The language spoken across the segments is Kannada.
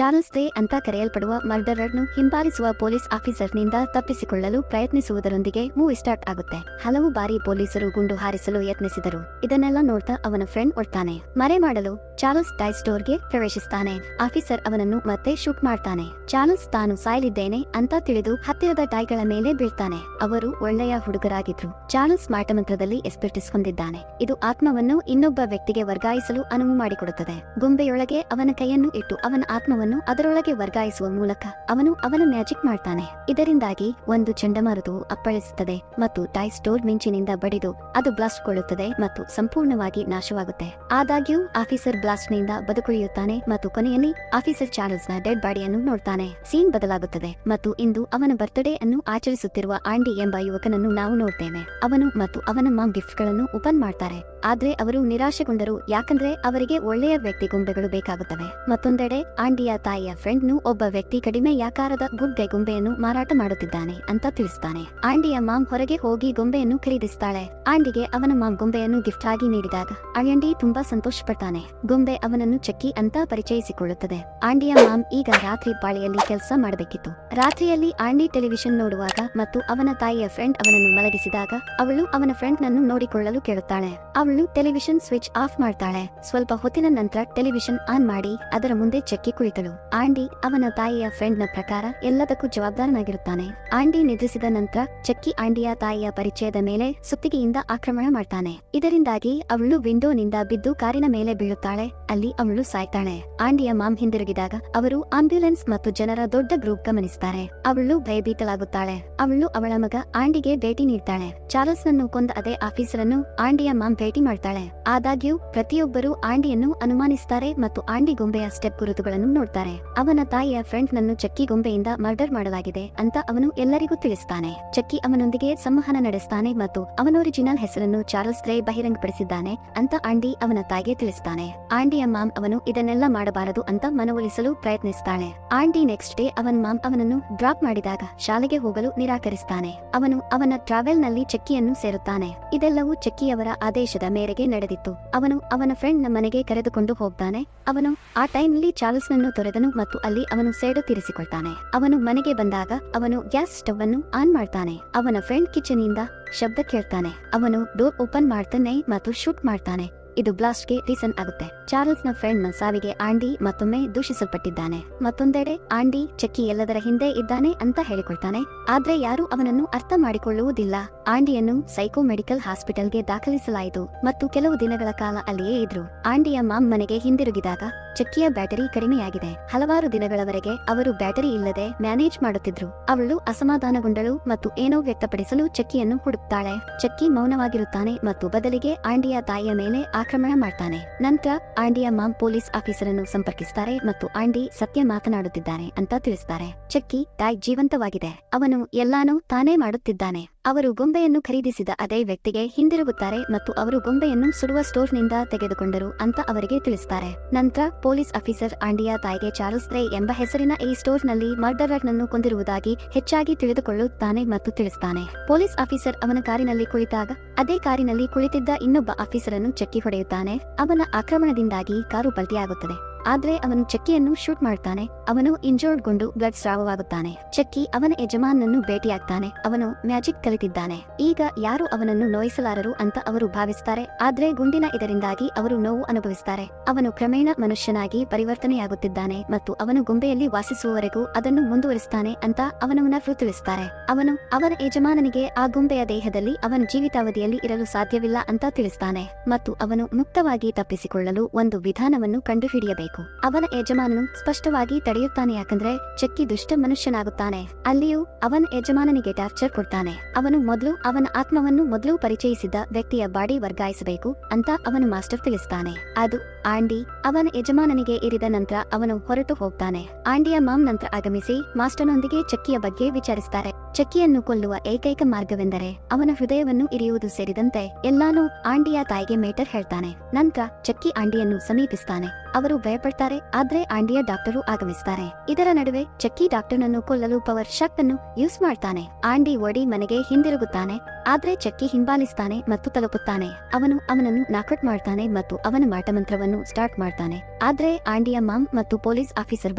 ಚಾರ್ಲ್ಸ್ ರೇ ಅಂತ ಕರೆಯಲ್ಪಡುವ ಮರ್ಡರರ್ನು ಹಿಂಬಾಲಿಸುವ ಪೊಲೀಸ್ ಆಫೀಸರ್ನಿಂದ ತಪ್ಪಿಸಿಕೊಳ್ಳಲು ಪ್ರಯತ್ನಿಸುವುದರೊಂದಿಗೆ ಮೂವಿ ಸ್ಟಾರ್ಟ್ ಆಗುತ್ತೆ. ಹಲವು ಬಾರಿ ಪೊಲೀಸರು ಗುಂಡು ಹಾರಿಸಲು ಯತ್ನಿಸಿದರು. ಇದನ್ನೆಲ್ಲ ನೋಡ್ತಾ ಅವನ ಫ್ರೆಂಡ್ ಓಡ್ತಾನೆ. ಮರೆ ಮಾಡಲು ಚಾರ್ಲ್ಸ್ ಡೈ ಸ್ಟೋರ್ಗೆ ಪ್ರವೇಶಿಸ್ತಾನೆ. ಆಫೀಸರ್ ಅವನನ್ನು ಮತ್ತೆ ಶೂಟ್ ಮಾಡ್ತಾನೆ. ಚಾರ್ಲ್ಸ್ ತಾನು ಸಾಯಲಿದ್ದೇನೆ ಅಂತ ತಿಳಿದು ಹತ್ತಿರದ ಡೈಗಳ ಮೇಲೆ ಬೀಳ್ತಾನೆ. ಅವರು ಒಳ್ಳೆಯ ಹುಡುಗರಾಗಿದ್ರು. ಚಾರ್ಲ್ಸ್ ಮಾಟಮಂತ್ರದಲ್ಲಿ ಎಸ್ಪಿರಿಟಿಸ್ ಹೊಂದಿದ್ದಾನೆ. ಇದು ಆತ್ಮವನ್ನು ಇನ್ನೊಬ್ಬ ವ್ಯಕ್ತಿಗೆ ವರ್ಗಾಯಿಸಲು ಅನುವು ಮಾಡಿಕೊಡುತ್ತದೆ. ಗೊಂಬೆಯೊಳಗೆ ಅವನ ಕೈಯನ್ನು ಇಟ್ಟು ಅವನ ಆತ್ಮವನ್ನು ಅದರೊಳಗೆ ವರ್ಗಾಯಿಸುವ ಮೂಲಕ ಅವನು ಅವನ ಮ್ಯಾಜಿಕ್ ಮಾಡ್ತಾನೆ. ಇದರಿಂದಾಗಿ ಒಂದು ಚಂಡಮಾರುತವು ಅಪ್ಪಳಿಸುತ್ತದೆ ಮತ್ತು ಡೈ ಸ್ಟೋರ್ ಮಿಂಚಿನಿಂದ ಬಡಿದು ಅದು ಬ್ಲಾಸ್ಟ್ ಕೊಳ್ಳುತ್ತದೆ ಮತ್ತು ಸಂಪೂರ್ಣವಾಗಿ ನಾಶವಾಗುತ್ತೆ. ಆದಾಗ್ಯೂ ಆಫೀಸರ್ ಬ್ಲಾಸ್ಟ್ ನಿಂದ ಬದುಕುಳಿಯುತ್ತಾನೆ ಮತ್ತು ಕೊನೆಯಲ್ಲಿ ಆಫೀಸರ್ ಚಾರ್ಲ್ಸ್ ನ ಡೆಡ್ ಬಾಡಿಯನ್ನು ನೋಡ್ತಾನೆ. ಸೀನ್ ಬದಲಾಗುತ್ತದೆ ಮತ್ತು ಇಂದು ಅವನ ಬರ್ತ್ಡೇ ಅನ್ನು ಆಚರಿಸುತ್ತಿರುವ ಆಂಡಿ ಎಂಬ ಯುವಕನನ್ನು ನಾವು ನೋಡ್ತೇವೆ. ಅವನು ಮತ್ತು ಅವನ ಮಾಮ್ ಗಿಫ್ಟ್ ಗಳನ್ನು ಓಪನ್ ಮಾಡ್ತಾರೆ. ಆದ್ರೆ ಅವರು ನಿರಾಶೆಗೊಂಡರು, ಯಾಕಂದ್ರೆ ಅವರಿಗೆ ಒಳ್ಳೆಯ ವ್ಯಕ್ತಿ ಗೊಂಬೆಗಳು ಬೇಕಾಗುತ್ತವೆ. ಮತ್ತೊಂದೆಡೆ ಆಂಡಿಯ ತಾಯಿಯ ಫ್ರೆಂಡ್ ನು ಒಬ್ಬ ವ್ಯಕ್ತಿ ಕಡಿಮೆ ಯಾಕಾರದ ಗುಡ್ ಗೈ ಗೊಂಬೆಯನ್ನು ಮಾರಾಟ ಮಾಡುತ್ತಿದ್ದಾನೆ ಅಂತ ತಿಳಿಸ್ತಾನೆ. ಆಂಡಿಯ ಮಾಮ್ ಹೊರಗೆ ಹೋಗಿ ಗೊಂಬೆಯನ್ನು ಖರೀದಿಸ್ತಾಳೆ. ಆಂಡಿಗೆ ಅವನ ಮಾಮ್ ಗೊಂಬೆಯನ್ನು ಗಿಫ್ಟ್ ಆಗಿ ನೀಡಿದಾಗ ಆಂಡಿ ತುಂಬಾ ಸಂತೋಷ ಪಡ್ತಾನೆ. ಗೊಂಬೆ ಅವನನ್ನು ಚಕ್ಕಿ ಅಂತ ಪರಿಚಯಿಸಿಕೊಳ್ಳುತ್ತದೆ. ಆಂಡಿಯ ಮಾಮ್ ಈಗ ರಾತ್ರಿ ಪಾಳಿಯಲ್ಲಿ ಕೆಲಸ ಮಾಡಬೇಕಿತ್ತು. ರಾತ್ರಿಯಲ್ಲಿ ಆಂಡಿ ಟೆಲಿವಿಷನ್ ನೋಡುವಾಗ ಮತ್ತು ಅವನ ತಾಯಿಯ ಫ್ರೆಂಡ್ ಅವನನ್ನು ಮಲಗಿಸಿದಾಗ ಅವಳು ಅವನ ಫ್ರೆಂಡ್ ನನ್ನು ನೋಡಿಕೊಳ್ಳಲು ಕೇಳುತ್ತಾಳೆ. ಅವಳು ಟೆಲಿವಿಷನ್ ಸ್ವಿಚ್ ಆಫ್ ಮಾಡ್ತಾಳೆ. ಸ್ವಲ್ಪ ಹೊತ್ತಿನ ನಂತರ ಟೆಲಿವಿಷನ್ ಆನ್ ಮಾಡಿ ಅದರ ಮುಂದೆ ಚಕ್ಕಿ ಕುಳಿತಳು. ಆಂಡಿ ಅವನ ತಾಯಿಯ ಫ್ರೆಂಡ್ ನ ಪ್ರಕಾರ ಎಲ್ಲದಕ್ಕೂ ಜವಾಬ್ದಾರನಾಗಿರುತ್ತಾನೆ. ಆಂಡಿ ನಿದ್ರಿಸಿದ ನಂತರ ಚಕ್ಕಿ ಆಂಡಿಯ ತಾಯಿಯ ಪರಿಚಯದ ಮೇಲೆ ಸುತ್ತಿಗೆಯಿಂದ ಆಕ್ರಮಣ ಮಾಡ್ತಾನೆ. ಇದರಿಂದಾಗಿ ಅವಳು ವಿಂಡೋನಿಂದ ಬಿದ್ದು ಕಾರಿನ ಮೇಲೆ ಬೀಳುತ್ತಾಳೆ. ಅಲ್ಲಿ ಅವಳು ಸಾಯ್ತಾಳೆ. ಆಂಡಿಯ ಮಾಮ್ ಹಿಂದಿರುಗಿದಾಗ ಅವರು ಆಂಬ್ಯುಲೆನ್ಸ್ ಮತ್ತು ಜನರ ದೊಡ್ಡ ಗ್ರೂಪ್ ಗಮನಿಸುತ್ತಾರೆ. ಅವಳು ಭಯಭೀತಳಾಗುತ್ತಾಳೆ. ಅವಳು ಅವಳ ಮಗ ಆಂಡಿಗೆ ಭೇಟಿ ನೀಡ್ತಾಳೆ. ಚಾರ್ಲ್ಸ್ ನನ್ನು ಕೊಂದ ಅದೇ ಆಫೀಸರ್ ಅನ್ನು ಆಂಡಿಯ ಮಾಮ್ ಭೇಟಿ ಮಾಡ್ತಾಳೆ. ಆದಾಗ್ಯೂ ಪ್ರತಿಯೊಬ್ಬರು ಆಂಡಿಯನ್ನು ಅನುಮಾನಿಸುತ್ತಾರೆ ಮತ್ತು ಆಂಡಿ ಗೊಂಬೆಯ ಸ್ಟೆಪ್ ಗುರುತುಗಳನ್ನು ನೋಡ್ತಾರೆ. ಅವನ ತಾಯಿಯ ಫ್ರೆಂಡ್ ನನ್ನು ಚಕ್ಕಿ ಗೊಂಬೆಯಿಂದ ಮರ್ಡರ್ ಮಾಡಲಾಗಿದೆ ಅಂತ ಅವನು ಎಲ್ಲರಿಗೂ ತಿಳಿಸ್ತಾನೆ. ಚಕ್ಕಿ ಅವನೊಂದಿಗೆ ಸಂವಹನ ನಡೆಸ್ತಾನೆ ಮತ್ತು ಅವನ ಒರಿಜಿನಲ್ ಹೆಸರನ್ನು ಚಾರ್ಲ್ಸ್ ರೇ ಬಹಿರಂಗಪಡಿಸಿದ್ದಾನೆ ಅಂತ ಆಂಡಿ ಅವನ ತಾಯಿಗೆ ತಿಳಿಸ್ತಾನೆ. ಆಂಡಿಯ ಮಾಮ್ ಅವನು ಇದನ್ನೆಲ್ಲ ಮಾಡಬಾರದು ಅಂತ ಮನವೊಲಿಸಲು ಪ್ರಯತ್ನಿಸ್ತಾಳೆ. ಆಂಡಿ ನೆಕ್ಸ್ಟ್ ಡೇ ಅವನ ಮಾಮ್ ಅವನನ್ನು ಡ್ರಾಪ್ ಮಾಡಿದಾಗ ಶಾಲೆಗೆ ಹೋಗಲು ನಿರಾಕರಿಸ್ತಾನೆ. ಅವನು ಅವನ ಟ್ರಾವೆಲ್ ನಲ್ಲಿ ಚಕ್ಕಿಯನ್ನು ಸೇರುತ್ತಾನೆ. ಇದೆಲ್ಲವೂ ಚಕ್ಕಿಯವರ ಆದೇಶದ ಮೇರೆಗೆ ನಡೆದಿತ್ತು. ಅವನು ಅವನ ಫ್ರೆಂಡ್ ನ ಮನೆಗೆ ಕರೆದುಕೊಂಡು ಹೋಗ್ತಾನೆ. ಅವನು ಆ ಟೈಮ್ ನಲ್ಲಿ ಚಾರ್ಲ್ಸ್ ನನ್ನು ತೊರೆದನು ಮತ್ತು ಅಲ್ಲಿ ಅವನು ಸೇಡು ತೀರಿಸಿಕೊಳ್ತಾನೆ. ಅವನು ಮನೆಗೆ ಬಂದಾಗ ಅವನು ಗ್ಯಾಸ್ ಸ್ಟವ್ ಅನ್ನು ಆನ್ ಮಾಡ್ತಾನೆ. ಅವನ ಫ್ರೆಂಡ್ ಕಿಚನ್ ಇಂದ ಶಬ್ದ ಕೇಳ್ತಾನೆ. ಅವನು ಡೋರ್ ಓಪನ್ ಮಾಡ್ತಾನೆ ಮತ್ತು ಶೂಟ್ ಮಾಡ್ತಾನೆ. ಇದು ಬ್ಲಾಸ್ಟ್ ಗೆ ರೀಸನ್ ಆಗುತ್ತೆ. ಚಾರ್ಲ್ಸ್ ನ ಫ್ರೆಂಡ್ ನ ಸಾವಿಗೆ ಆಂಡಿ ಮತ್ತೊಮ್ಮೆ ದೂಷಿಸಲ್ಪಟ್ಟಿದ್ದಾನೆ. ಮತ್ತೊಂದೆಡೆ ಆಂಡಿ ಚಕ್ಕಿ ಎಲ್ಲದರ ಹಿಂದೆ ಇದ್ದಾನೆ ಅಂತ ಹೇಳಿಕೊಳ್ತಾನೆ. ಆದ್ರೆ ಯಾರು ಅವನನ್ನು ಅರ್ಥ ಮಾಡಿಕೊಳ್ಳುವುದಿಲ್ಲ. ಆಂಡಿಯನ್ನು ಸೈಕೋ ಮೆಡಿಕಲ್ ಹಾಸ್ಪಿಟಲ್ಗೆ ದಾಖಲಿಸಲಾಯಿತು ಮತ್ತು ಕೆಲವು ದಿನಗಳ ಕಾಲ ಅಲ್ಲಿಯೇ ಇದ್ರು. ಆಂಡಿಯ ಮಾಮ್ ಮನೆಗೆ ಹಿಂದಿರುಗಿದಾಗ ಚಕ್ಕಿಯ ಬ್ಯಾಟರಿ ಕಡಿಮೆಯಾಗಿದೆ. ಹಲವಾರು ದಿನಗಳವರೆಗೆ ಅವರು ಬ್ಯಾಟರಿ ಇಲ್ಲದೆ ಮ್ಯಾನೇಜ್ ಮಾಡುತ್ತಿದ್ರು. ಅವಳು ಅಸಮಾಧಾನಗೊಂಡಳು ಮತ್ತು ಏನೋ ವ್ಯಕ್ತಪಡಿಸಲು ಚಕ್ಕಿಯನ್ನು ಹುಡುಕ್ತಾಳೆ. ಚಕ್ಕಿ ಮೌನವಾಗಿರುತ್ತಾನೆ ಮತ್ತು ಬದಲಿಗೆ ಆಂಡಿಯ ತಾಯಿಯ ಮೇಲೆ ಆಕ್ರಮಣ ಮಾಡ್ತಾನೆ. ನಂತರ ಆಂಡಿಯ ಮಾಮ್ ಪೊಲೀಸ್ ಆಫೀಸರ್ ಅನ್ನು ಸಂಪರ್ಕಿಸುತ್ತಾರೆ ಮತ್ತು ಆಂಡಿ ಸತ್ಯ ಮಾತನಾಡುತ್ತಿದ್ದಾರೆ ಅಂತ ತಿಳಿಸ್ತಾರೆ. ಚಕ್ಕಿ ಡೈ ಜೀವಂತವಾಗಿದೆ. ಅವನು ಎಲ್ಲಾನು ತಾನೇ ಮಾಡುತ್ತಿದ್ದಾನೆ. ಅವರು ಗೊಂಬೆಯನ್ನು ಖರೀದಿಸಿದ ಅದೇ ವ್ಯಕ್ತಿಗೆ ಹಿಂದಿರುಗುತ್ತಾರೆ ಮತ್ತು ಅವರು ಗೊಂಬೆಯನ್ನು ಸುಡುವ ಸ್ಟೋರ್ ನಿಂದ ತೆಗೆದುಕೊಂಡರು ಅಂತ ಅವರಿಗೆ ತಿಳಿಸ್ತಾರೆ. ನಂತರ ಪೊಲೀಸ್ ಆಫೀಸರ್ ಆಂಡಿಯ ತಾಯಿಗೆ ಚಾರ್ಲ್ಸ್ ರೇ ಎಂಬ ಹೆಸರಿನ ಈ ಸ್ಟೋರ್ ನಲ್ಲಿ ಮರ್ಡರರ್ ನನ್ನು ಕೊಂದಿರುವುದಾಗಿ ಹೆಚ್ಚಾಗಿ ತಿಳಿದುಕೊಳ್ಳುತ್ತಾನೆ ಮತ್ತು ತಿಳಿಸ್ತಾನೆ. ಪೊಲೀಸ್ ಆಫೀಸರ್ ಅವನ ಕಾರಿನಲ್ಲಿ ಕುಳಿತಾಗ ಅದೇ ಕಾರಿನಲ್ಲಿ ಕುಳಿತಿದ್ದ ಇನ್ನೊಬ್ಬ ಆಫೀಸರ್ ಅನ್ನು ಚಕ್ಕಿ ಹೊಡೆಯುತ್ತಾನೆ. ಅವನ ಆಕ್ರಮಣದಿಂದಾಗಿ ಕಾರು ಪಲ್ಟಿಯಾಗುತ್ತದೆ. ಆದ್ರೆ ಅವನು ಚಕ್ಕಿಯನ್ನು ಶೂಟ್ ಮಾಡ್ತಾನೆ. ಅವನು ಇಂಜೋರ್ಡ್ ಗೊಂಡು ಬ್ಲಡ್ ಸ್ರಾವವಾಗುತ್ತಾನೆ. ಚಕ್ಕಿ ಅವನ ಯಜಮಾನನನ್ನು ಭೇಟಿಯಾಗ್ತಾನೆ. ಅವನು ಮ್ಯಾಜಿಕ್ ಕಲಿತಿದ್ದಾನೆ. ಈಗ ಯಾರು ಅವನನ್ನು ನೋಯಿಸಲಾರರು ಅಂತ ಅವರು ಭಾವಿಸುತ್ತಾರೆ. ಆದ್ರೆ ಗುಂಡಿನ ಇದರಿಂದಾಗಿ ಅವರು ನೋವು ಅನುಭವಿಸುತ್ತಾರೆ. ಅವನು ಕ್ರಮೇಣ ಮನುಷ್ಯನಾಗಿ ಪರಿವರ್ತನೆಯಾಗುತ್ತಿದ್ದಾನೆ ಮತ್ತು ಅವನು ಗೊಂಬೆಯಲ್ಲಿ ವಾಸಿಸುವವರೆಗೂ ಅದನ್ನು ಮುಂದುವರಿಸುತ್ತಾನೆ ಅಂತ ಅವನವನರು ತಿಳಿಸುತ್ತಾರೆ. ಅವನು ಅವನ ಯಜಮಾನನಿಗೆ ಆ ಗೊಂಬೆಯ ದೇಹದಲ್ಲಿ ಅವನ ಜೀವಿತಾವಧಿಯಲ್ಲಿ ಇರಲು ಸಾಧ್ಯವಿಲ್ಲ ಅಂತ ತಿಳಿಸ್ತಾನೆ ಮತ್ತು ಅವನು ಮುಕ್ತವಾಗಿ ತಪ್ಪಿಸಿಕೊಳ್ಳಲು ಒಂದು ವಿಧಾನವನ್ನು ಕಂಡುಹಿಡಿಯಬೇಕು. ಅವನ ಯಜಮಾನನು ಸ್ಪಷ್ಟವಾಗಿ ತಡೆಯುತ್ತಾನೆ, ಯಾಕಂದ್ರೆ ಚಕ್ಕಿ ದುಷ್ಟ ಮನುಷ್ಯನಾಗುತ್ತಾನೆ. ಅಲ್ಲಿಯೂ ಅವನ ಯಜಮಾನನಿಗೆ ಟಾರ್ಚರ್ ಕೊಡ್ತಾನೆ. ಅವನು ಮೊದಲು ಅವನ ಆತ್ಮವನ್ನು ಮೊದಲು ಪರಿಚಯಿಸಿದ ವ್ಯಕ್ತಿಯ ಬಾಡಿ ವರ್ಗಾಯಿಸಬೇಕು ಅಂತ ಅವನು ಮಾಸ್ಟರ್ ತಿಳಿಸ್ತಾನೆ. ಅದು ಆಂಡಿ ಅವನ ಯಜಮಾನನಿಗೆ ಇರಿದ ನಂತರ ಅವನು ಹೊರಟು ಹೋಗ್ತಾನೆ. ಆಂಡಿಯ ಮಾಮ್ ನಂತರ ಆಗಮಿಸಿ ಮಾಸ್ಟರ್ನೊಂದಿಗೆ ಚಕ್ಕಿಯ ಬಗ್ಗೆ ವಿಚಾರಿಸುತ್ತಾರೆ. ಚಕ್ಕಿಯನ್ನು ಕೊಲ್ಲುವ ಏಕೈಕ ಮಾರ್ಗವೆಂದರೆ ಅವನ ಹೃದಯವನ್ನು ಇರಿಯುವುದು ಸೇರಿದಂತೆ ಎಲ್ಲಾನು ಆಂಡಿಯ ತಾಯಿಗೆ ಮೇಟರ್ ಹೇಳ್ತಾನೆ. ನಂತರ ಚಕ್ಕಿ ಆಂಡಿಯನ್ನು ಸಮೀಪಿಸ್ತಾನೆ. ಅವರು ಭಯಪಡ್ತಾರೆ. ಆದ್ರೆ ಆಂಡಿಯ ಡಾಕ್ಟರು ಆಗಮಿಸ್ತಾರೆ. ಇದರ ನಡುವೆ ಚಕ್ಕಿ ಡಾಕ್ಟರ್ನನ್ನು ಕೊಲ್ಲಲು ಪವರ್ ಶಕ್ಟ್ ಅನ್ನು ಯೂಸ್ ಮಾಡ್ತಾನೆ. ಆಂಡಿ ಓಡಿ ಮನೆಗೆ ಹಿಂದಿರುಗುತ್ತಾನೆ ಆದ್ರೆ ಚಕ್ಕಿ ಹಿಂಬಾಲಿಸ್ತಾನೆ ಮತ್ತು ತಲುಪುತ್ತಾನೆ. ಅವನು ಅವನನ್ನು ನಾಕೌಟ್ ಮಾಡ್ತಾನೆ ಮತ್ತು ಅವನ ಮಾಟಮಂತ್ರವನ್ನು ಸ್ಟಾರ್ಟ್ ಮಾಡ್ತಾನೆ. ಆದ್ರೆ ಆಂಡಿಯ ಮಾಮ್ ಮತ್ತು ಪೊಲೀಸ್ ಆಫೀಸರ್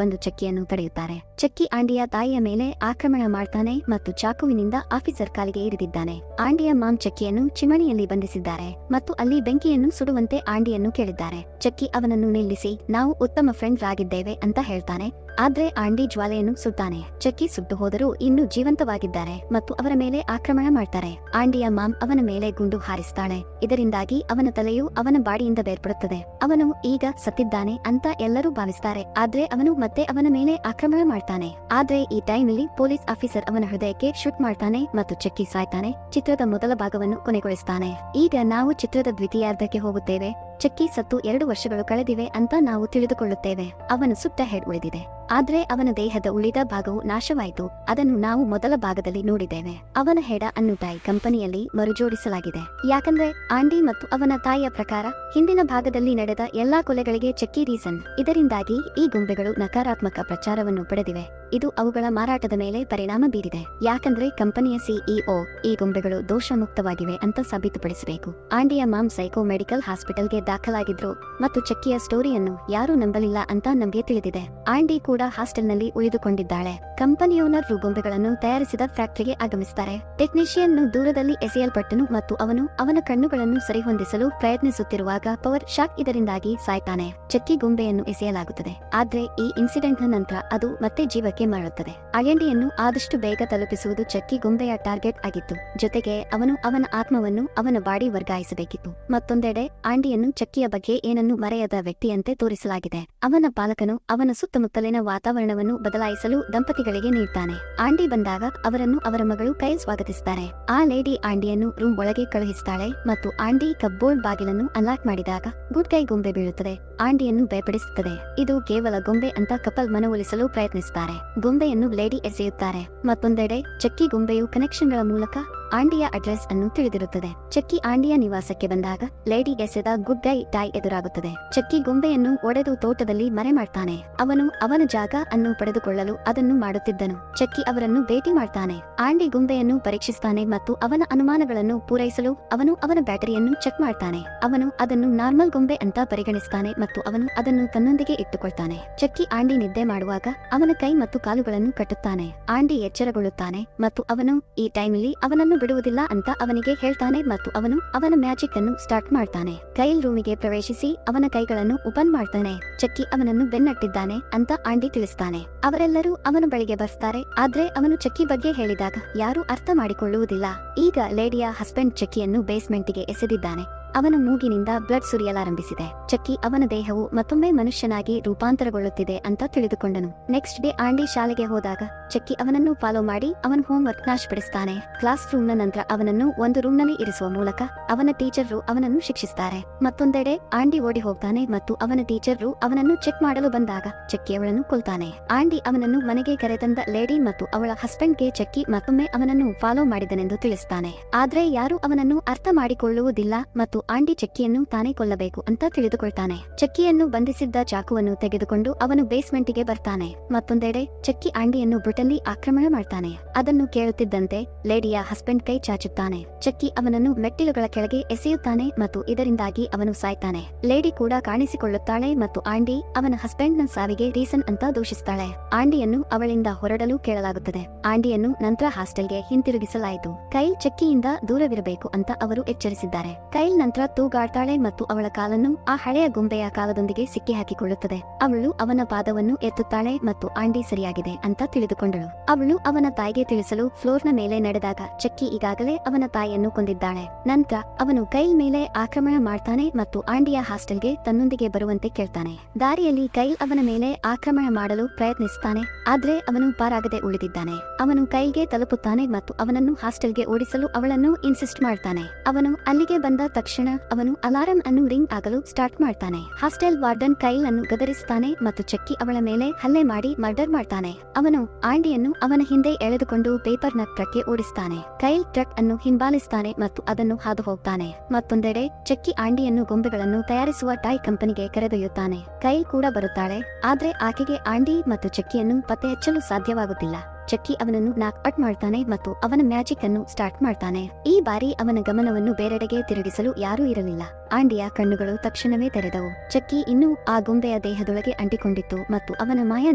ಬಂದು ಚಕ್ಕಿಯನ್ನು ತಡೆಯುತ್ತಾರೆ. ಚಕ್ಕಿ ಆಂಡಿಯ ತಾಯಿಯ ಮೇಲೆ ಆಕ್ರಮಣ ಮಾಡ್ತಾನೆ ಮತ್ತು ಚಾಕುವಿನಿಂದ ಆಫೀಸರ್ ಕಾಲಿಗೆ ಇರಿದಿದ್ದಾನೆ. ಆಂಡಿಯ ಮಾಮ್ ಚಕ್ಕಿಯನ್ನು ಚಿಮಣಿಯಲ್ಲಿ ಬಂಧಿಸಿದ್ದಾರೆ ಮತ್ತು ಅಲ್ಲಿ ಬೆಂಕಿಯನ್ನು ಸುಡುವಂತೆ ಆಂಡಿಯನ್ನು ಕೇಳಿದ್ದಾರೆ. ಚಕ್ಕಿ ಅವನನ್ನು ನಿಲ್ಲಿಸಿ ನಾವು ಉತ್ತಮ ಫ್ರೆಂಡ್ಸ್ ಆಗಿದ್ದೇವೆ ಅಂತ ಹೇಳ್ತಾನೆ. ಆದ್ರೆ ಆಂಡಿ ಜ್ವಾಲೆಯನ್ನು ಸುಡ್ತಾನೆ. ಚಕ್ಕಿ ಸುಟ್ಟು ಹೋದರೂ ಇನ್ನೂ ಜೀವಂತವಾಗಿದ್ದಾರೆ ಮತ್ತು ಅವರ ಮೇಲೆ ಆಕ್ರಮಣ ಮಾಡ್ತಾರೆ. ಆಂಡಿಯ ಮಾಮ್ ಅವನ ಮೇಲೆ ಗುಂಡು ಹಾರಿಸ್ತಾಳೆ. ಇದರಿಂದಾಗಿ ಅವನ ತಲೆಯು ಅವನ ಬಾಡಿಯಿಂದ ಬೇರ್ಪಡುತ್ತದೆ. ಅವನು ಈಗ ಸತ್ತಿದ್ದಾನೆ ಅಂತ ಎಲ್ಲರೂ ಭಾವಿಸ್ತಾರೆ. ಆದ್ರೆ ಅವನು ಮತ್ತೆ ಅವನ ಮೇಲೆ ಆಕ್ರಮಣ ಮಾಡ್ತಾನೆ. ಆದ್ರೆ ಈ ಟೈಮ್ನಲ್ಲಿ ಪೊಲೀಸ್ ಆಫೀಸರ್ ಅವನ ಹೃದಯಕ್ಕೆ ಶೂಟ್ ಮಾಡ್ತಾನೆ ಮತ್ತು ಚಕ್ಕಿ ಸಾಯ್ತಾನೆ. ಚಿತ್ರದ ಮೊದಲ ಭಾಗವನ್ನು ಕೊನೆಗೊಳಿಸ್ತಾನೆ. ಈಗ ನಾವು ಚಿತ್ರದ ದ್ವಿತೀಯಾರ್ಧಕ್ಕೆ ಹೋಗುತ್ತೇವೆ. ಚಕ್ಕಿ ಸತ್ತು 2 ವರ್ಷಗಳು ಕಳೆದಿವೆ ಅಂತ ನಾವು ತಿಳಿದುಕೊಳ್ಳುತ್ತೇವೆ. ಅವನ ಸುಟ್ಟ ಹೆಡ್ ಉಳಿದಿದೆ. ಆದ್ರೆ ಅವನ ದೇಹದ ಉಳಿದ ಭಾಗವು ನಾಶವಾಯಿತು. ಅದನ್ನು ನಾವು ಮೊದಲ ಭಾಗದಲ್ಲಿ ನೋಡಿದ್ದೇವೆ. ಅವನ ಹೆಡ ಅನ್ನು ಟೈ ಕಂಪನಿಯಲ್ಲಿ ಮರುಜೋಡಿಸಲಾಗಿದೆ. ಯಾಕಂದ್ರೆ ಆಂಡಿ ಮತ್ತು ಅವನ ತಾಯಿಯ ಪ್ರಕಾರ ಹಿಂದಿನ ಭಾಗದಲ್ಲಿ ನಡೆದ ಎಲ್ಲಾ ಕೊಲೆಗಳಿಗೆ ಚಕ್ಕಿ ರೀಸನ್. ಇದರಿಂದಾಗಿ ಈ ಗೊಂಬೆಗಳು ನಕಾರಾತ್ಮಕ ಪ್ರಚಾರವನ್ನು ಪಡೆದಿವೆ. ಇದು ಅವುಗಳ ಮಾರಾಟದ ಮೇಲೆ ಪರಿಣಾಮ ಬೀರಿದೆ. ಯಾಕಂದ್ರೆ ಕಂಪನಿಯ ಸಿಇಒ ಈ ಗೊಂಬೆಗಳು ದೋಷ ಮುಕ್ತವಾಗಿವೆ ಅಂತ ಸಾಬೀತುಪಡಿಸಬೇಕು. ಆಂಡಿಯ ಮಾಮ್ ಸೈಕೋ ಮೆಡಿಕಲ್ ಹಾಸ್ಪಿಟಲ್ಗೆ ದಾಖಲಾಗಿದ್ರು ಮತ್ತು ಚಕ್ಕಿಯ ಸ್ಟೋರಿಯನ್ನು ಯಾರೂ ನಂಬಲಿಲ್ಲ ಅಂತ ನಮಗೆ ತಿಳಿದಿದೆ. ಆಂಡಿ ಕೂಡ ಹಾಸ್ಟೆಲ್ನಲ್ಲಿ ಉಳಿದುಕೊಂಡಿದ್ದಾಳೆ. ಕಂಪನಿ ಓನರ್ ಗೊಂಬೆಗಳನ್ನು ತಯಾರಿಸಿದ ಫ್ಯಾಕ್ಟರಿಗೆ ಆಗಮಿಸುತ್ತಾರೆ. ಟೆಕ್ನಿಷಿಯನ್ ದೂರದಲ್ಲಿ ಎಸೆಯಲ್ಪಟ್ಟನು ಮತ್ತು ಅವನು ಅವನ ಕಣ್ಣುಗಳನ್ನು ಸರಿಹೊಂದಿಸಲು ಪ್ರಯತ್ನಿಸುತ್ತಿರುವಾಗ ಪವರ್ ಶಾಕ್ ಇದರಿಂದಾಗಿ ಸಾಯ್ತಾನೆ. ಚಕ್ಕಿ ಗೊಂಬೆಯನ್ನು ಎಸೆಯಲಾಗುತ್ತದೆ. ಆದ್ರೆ ಈ ಇನ್ಸಿಡೆಂಟ್ ನಂತರ ಅದು ಮತ್ತೆ ಜೀವಕ್ಕೆ ಮಾಡುತ್ತದೆ. ಅಯಂಡಿಯನ್ನು ಆದಷ್ಟು ಬೇಗ ತಲುಪಿಸುವುದು ಚಕ್ಕಿ ಗೊಂಬೆಯ ಟಾರ್ಗೆಟ್ ಆಗಿತ್ತು. ಜೊತೆಗೆ ಅವನು ಅವನ ಆತ್ಮವನ್ನು ಅವನ ಬಾಡಿ ವರ್ಗಾಯಿಸಬೇಕಿತ್ತು. ಮತ್ತೊಂದೆಡೆ ಆಂಡಿಯನ್ನು ಚಕ್ಕಿಯ ಬಗ್ಗೆ ಏನನ್ನು ಮರೆಯದ ವ್ಯಕ್ತಿಯಂತೆ ತೋರಿಸಲಾಗಿದೆ. ಅವನ ಪಾಲಕನು ಅವನ ಸುತ್ತಮುತ್ತಲಿನ ವಾತಾವರಣವನ್ನು ಬದಲಾಯಿಸಲು ದಂಪತಿಗಳಿಗೆ ನೀಡ್ತಾನೆ. ಆಂಡಿ ಬಂದಾಗ ಅವರನ್ನು ಅವರ ಮಗಳು ಕೈಲ್ ಸ್ವಾಗತಿಸುತ್ತಾರೆ. ಆ ಲೇಡಿ ಆಂಡಿಯನ್ನು ರೂಮ್ ಒಳಗೆ ಕಳುಹಿಸುತ್ತಾಳೆ ಮತ್ತು ಆಂಡಿ ಕಬ್ಬೋರ್ಡ್ ಬಾಗಿಲನ್ನು ಅನ್ಲಾಕ್ ಮಾಡಿದಾಗ ಗುಡ್ ಕೈ ಗೊಂಬೆ ಬೀಳುತ್ತದೆ. ಆಂಡಿಯನ್ನು ಭಯಪಡಿಸುತ್ತದೆ. ಇದು ಕೇವಲ ಗೊಂಬೆ ಅಂತ ಕಪಲ್ ಮನವೊಲಿಸಲು ಪ್ರಯತ್ನಿಸುತ್ತಾರೆ. ಗೊಂಬೆಯನ್ನು ಲೇಡಿ ಎಸೆಯುತ್ತಾರೆ. ಮತ್ತೊಂದೆಡೆ ಚಕ್ಕಿ ಗೊಂಬೆಯು ಕನೆಕ್ಷನ್ಗಳ ಮೂಲಕ ಆಂಡಿಯ ಅಡ್ರೆಸ್ ಅನ್ನು ತಿಳಿದಿರುತ್ತದೆ. ಚಕ್ಕಿ ಆಂಡಿಯ ನಿವಾಸಕ್ಕೆ ಬಂದಾಗ ಲೇಡಿ ಎಸೆದ ಗುಡ್ ಗೈ ಟೈ ಎದುರಾಗುತ್ತದೆ. ಚಕ್ಕಿ ಗೊಂಬೆಯನ್ನು ಒಡೆದು ತೋಟದಲ್ಲಿ ಮರೆ ಮಾಡ್ತಾನೆ. ಅವನು ಅವನ ಜಾಗ ಅನ್ನು ಪಡೆದುಕೊಳ್ಳಲು ಅದನ್ನು ಮಾಡುತ್ತಿದ್ದನು. ಚಕ್ಕಿ ಅವರನ್ನು ಭೇಟಿ ಮಾಡ್ತಾನೆ. ಆಂಡಿ ಗೊಂಬೆಯನ್ನು ಪರೀಕ್ಷಿಸ್ತಾನೆ ಮತ್ತು ಅವನ ಅನುಮಾನಗಳನ್ನು ಪೂರೈಸಲು ಅವನು ಅವನ ಬ್ಯಾಟರಿಯನ್ನು ಚೆಕ್ ಮಾಡ್ತಾನೆ. ಅವನು ಅದನ್ನು ನಾರ್ಮಲ್ ಗೊಂಬೆ ಅಂತ ಪರಿಗಣಿಸ್ತಾನೆ ಮತ್ತು ಅವನು ಅದನ್ನು ತನ್ನೊಂದಿಗೆ ಇಟ್ಟುಕೊಳ್ತಾನೆ. ಚಕ್ಕಿ ಆಂಡಿ ನಿದ್ದೆ ಮಾಡುವಾಗ ಅವನ ಕೈ ಮತ್ತು ಕಾಲುಗಳನ್ನು ಕಟ್ಟುತ್ತಾನೆ. ಆಂಡಿ ಎಚ್ಚರಗೊಳ್ಳುತ್ತಾನೆ ಮತ್ತು ಅವನು ಈ ಟೈಮ್ನಲ್ಲಿ ಅವನನ್ನು ಬಿಡುವುದಿಲ್ಲ ಅಂತ ಅವನಿಗೆ ಹೇಳ್ತಾನೆ ಮತ್ತು ಅವನು ಅವನ ಮ್ಯಾಜಿಕ್ ಅನ್ನು ಸ್ಟಾರ್ಟ್ ಮಾಡ್ತಾನೆ. ಕೈಲ್ ರೂಮಿಗೆ ಪ್ರವೇಶಿಸಿ ಅವನ ಕೈಗಳನ್ನು ಓಪನ್ ಮಾಡ್ತಾನೆ. ಚಕ್ಕಿ ಅವನನ್ನು ಬೆನ್ನಟ್ಟಿದ್ದಾನೆ ಅಂತ ಆಂಡಿ ತಿಳಿಸ್ತಾನೆ. ಅವರೆಲ್ಲರೂ ಅವನ ಬಳಿಗೆ ಬರ್ತಾರೆ. ಆದ್ರೆ ಅವನು ಚಕ್ಕಿ ಬಗ್ಗೆ ಹೇಳಿದಾಗ ಯಾರೂ ಅರ್ಥ ಮಾಡಿಕೊಳ್ಳುವುದಿಲ್ಲ. ಈಗ ಲೇಡಿಯ ಹಸ್ಬೆಂಡ್ ಚಕ್ಕಿಯನ್ನು ಬೇಸ್ಮೆಂಟ್ಗೆ ಎಸೆದಿದ್ದಾನೆ. ಅವನ ಮೂಗಿನಿಂದ ಬ್ಲಡ್ ಸುರಿಯಲಾರಂಭಿಸಿದೆ. ಚಕ್ಕಿ ಅವನ ದೇಹವು ಮತ್ತೊಮ್ಮೆ ಮನುಷ್ಯನಾಗಿ ರೂಪಾಂತರಗೊಳ್ಳುತ್ತಿದೆ ಅಂತ ತಿಳಿದುಕೊಂಡನು. ನೆಕ್ಸ್ಟ್ ಡೇ ಆಂಡಿ ಶಾಲೆಗೆ ಹೋದಾಗ ಚಕ್ಕಿ ಅವನನ್ನು ಫಾಲೋ ಮಾಡಿ ಅವನ ಹೋಮ್ ವರ್ಕ್ ನಾಶಪಡಿಸುತ್ತಾನೆ. ಕ್ಲಾಸ್ ರೂಮ್ ನ ನಂತರ ಅವನನ್ನು ಒಂದು ರೂಮ್ ನಲ್ಲಿ ಇರಿಸುವ ಮೂಲಕ ಅವನ ಟೀಚರ್ ಅವನನ್ನು ಶಿಕ್ಷಿಸುತ್ತಾರೆ. ಮತ್ತೊಂದೆಡೆ ಆಂಡಿ ಓಡಿ ಹೋಗ್ತಾನೆ ಮತ್ತು ಅವನ ಟೀಚರ್ ಅವನನ್ನು ಚೆಕ್ ಮಾಡಲು ಬಂದಾಗ ಚಕ್ಕಿ ಅವಳನ್ನು ಕೊಲ್ತಾನೆ. ಆಂಡಿ ಅವನನ್ನು ಮನೆಗೆ ಕರೆತಂದ ಲೇಡಿ ಮತ್ತು ಅವಳ ಹಸ್ಬೆಂಡ್ಗೆ ಚಕ್ಕಿ ಮತ್ತೊಮ್ಮೆ ಅವನನ್ನು ಫಾಲೋ ಮಾಡಿದನೆಂದು ತಿಳಿಸ್ತಾನೆ. ಆದ್ರೆ ಯಾರು ಅವನನ್ನು ಅರ್ಥ ಮಾಡಿಕೊಳ್ಳುವುದಿಲ್ಲ ಮತ್ತು ಆಂಡಿ ಚಕ್ಕಿಯನ್ನು ತಾನೇ ಕೊಲ್ಲಬೇಕು ಅಂತ ತಿಳಿದುಕೊಳ್ತಾನೆ. ಚಕ್ಕಿಯನ್ನು ಬಂಧಿಸಿದ್ದ ಚಾಕುವನ್ನು ತೆಗೆದುಕೊಂಡು ಅವನು ಬೇಸ್ಮೆಂಟ್ಗೆ ಬರ್ತಾನೆ. ಮತ್ತೊಂದೆಡೆ ಚಕ್ಕಿ ಆಂಡಿಯನ್ನು ಬ್ರುಟಲಿ ಆಕ್ರಮಣ ಮಾಡ್ತಾನೆ. ಅದನ್ನು ಕೇಳುತ್ತಿದ್ದಂತೆ ಲೇಡಿಯ ಹಸ್ಬೆಂಡ್ ಕೈ ಚಾಚುತ್ತಾನೆ. ಚಕ್ಕಿ ಅವನನ್ನು ಮೆಟ್ಟಿಲುಗಳ ಕೆಳಗೆ ಎಸೆಯುತ್ತಾನೆ ಮತ್ತು ಇದರಿಂದಾಗಿ ಅವನು ಸಾಯ್ತಾನೆ. ಲೇಡಿ ಕೂಡ ಕಾಣಿಸಿಕೊಳ್ಳುತ್ತಾಳೆ ಮತ್ತು ಆಂಡಿ ಅವನ ಹಸ್ಬೆಂಡ್ ನ ಸಾವಿಗೆ ರೀಸನ್ ಅಂತ ದೂಷಿಸುತ್ತಾಳೆ. ಆಂಡಿಯನ್ನು ಅವಳಿಂದ ಹೊರಡಲು ಕೇಳಲಾಗುತ್ತದೆ. ಆಂಡಿಯನ್ನು ನಂತರ ಹಾಸ್ಟೆಲ್ಗೆ ಹಿಂತಿರುಗಿಸಲಾಯಿತು. ಕೈಲ್ ಚಕ್ಕಿಯಿಂದ ದೂರವಿರಬೇಕು ಅಂತ ಅವರು ಎಚ್ಚರಿಸಿದ್ದಾರೆ. ಕೈಲ್ ನಂತರ ತೂಗಾಡ್ತಾಳೆ ಮತ್ತು ಅವಳ ಕಾಲನ್ನು ಆ ಹಳೆಯ ಗೊಂಬೆಯ ಕಾಲದೊಂದಿಗೆ ಸಿಕ್ಕಿ ಹಾಕಿಕೊಳ್ಳುತ್ತದೆ. ಅವಳು ಅವನ ಪಾದವನ್ನು ಎತ್ತುತ್ತಾಳೆ ಮತ್ತು ಆಂಡಿ ಸರಿಯಾಗಿದೆ ಅಂತ ತಿಳಿದುಕೊಂಡಳು. ಅವಳು ಅವನ ತಾಯಿಗೆ ತಿಳಿಸಲು ಫ್ಲೋರ್ನ ಮೇಲೆ ನಡೆದಾಗ ಚಕ್ಕಿ ಈಗಾಗಲೇ ಅವನ ತಾಯಿಯನ್ನು ಕೊಂದಿದ್ದಾಳೆ. ನಂತರ ಅವನು ಕೈಲ್ ಮೇಲೆ ಆಕ್ರಮಣ ಮಾಡ್ತಾನೆ ಮತ್ತು ಆಂಡಿಯ ಹಾಸ್ಟೆಲ್ಗೆ ತನ್ನೊಂದಿಗೆ ಬರುವಂತೆ ಕೇಳ್ತಾನೆ. ದಾರಿಯಲ್ಲಿ ಕೈಲ್ ಅವನ ಮೇಲೆ ಆಕ್ರಮಣ ಮಾಡಲು ಪ್ರಯತ್ನಿಸುತ್ತಾನೆ. ಆದ್ರೆ ಅವನು ಪಾರಾಗದೆ ಉಳಿದಿದ್ದಾನೆ. ಅವನು ಕೈಲ್ಗೆ ತಲುಪುತ್ತಾನೆ ಮತ್ತು ಅವನನ್ನು ಹಾಸ್ಟೆಲ್ಗೆ ಓಡಿಸಲು ಅವಳನ್ನು ಇನ್ಸಿಸ್ಟ್ ಮಾಡ್ತಾನೆ. ಅವನು ಅಲ್ಲಿಗೆ ಬಂದ ತಕ್ಷಣ ಅವನು ಅಲಾರಂ ಅನ್ನು ರಿಂಗ್ ಆಗಲು ಸ್ಟಾರ್ಟ್ ಮಾಡ್ತಾನೆ. ಹಾಸ್ಟೆಲ್ ವಾರ್ಡನ್ ಕೈಲ್ ಅನ್ನು ಗದರಿಸ್ತಾನೆ ಮತ್ತು ಚಕ್ಕಿ ಅವಳ ಮೇಲೆ ಹಲ್ಲೆ ಮಾಡಿ ಮರ್ಡರ್ ಮಾಡ್ತಾನೆ. ಅವನು ಆಂಡಿಯನ್ನು ಅವನ ಹಿಂದೆ ಎಳೆದುಕೊಂಡು ಪೇಪರ್ ನ ಟ್ರಕ್ಗೆ ಓಡಿಸ್ತಾನೆ. ಕೈಲ್ ಟ್ರಕ್ ಅನ್ನು ಹಿಂಬಾಲಿಸ್ತಾನೆ ಮತ್ತು ಅದನ್ನು ಹಾದು ಹೋಗ್ತಾನೆ. ಮತ್ತೊಂದೆಡೆ ಚಕ್ಕಿ ಆಂಡಿಯನ್ನು ಗೊಂಬೆಗಳನ್ನು ತಯಾರಿಸುವ ಟೈ ಕಂಪನಿಗೆ ಕರೆದೊಯ್ಯುತ್ತಾನೆ. ಕೈಲ್ ಕೂಡ ಬರುತ್ತಾಳೆ. ಆದ್ರೆ ಆಕೆಗೆ ಆಂಡಿ ಮತ್ತು ಚಕ್ಕಿಯನ್ನು ಪತ್ತೆ ಹಚ್ಚಲು ಸಾಧ್ಯವಾಗುತ್ತಿಲ್ಲ. ಚಕ್ಕಿ ಅವನನ್ನು ನಾಕ್ ಔಟ್ ಮಾಡ್ತಾನೆ ಮತ್ತು ಅವನ ಮ್ಯಾಜಿಕ್ ಅನ್ನು ಸ್ಟಾರ್ಟ್ ಮಾಡ್ತಾನೆ. ಈ ಬಾರಿ ಅವನ ಗಮನವನ್ನು ಬೇರೆಡೆಗೆ ತಿರುಗಿಸಲು ಯಾರೂ ಇರಲಿಲ್ಲ. ಆಂಡಿಯ ಕಣ್ಣುಗಳು ತಕ್ಷಣವೇ ತೆರೆದವು. ಚಕ್ಕಿ ಇನ್ನೂ ಆ ಗೊಂಬೆಯ ದೇಹದೊಳಗೆ ಅಂಟಿಕೊಂಡಿತ್ತು ಮತ್ತು ಅವನ ಮಾಯ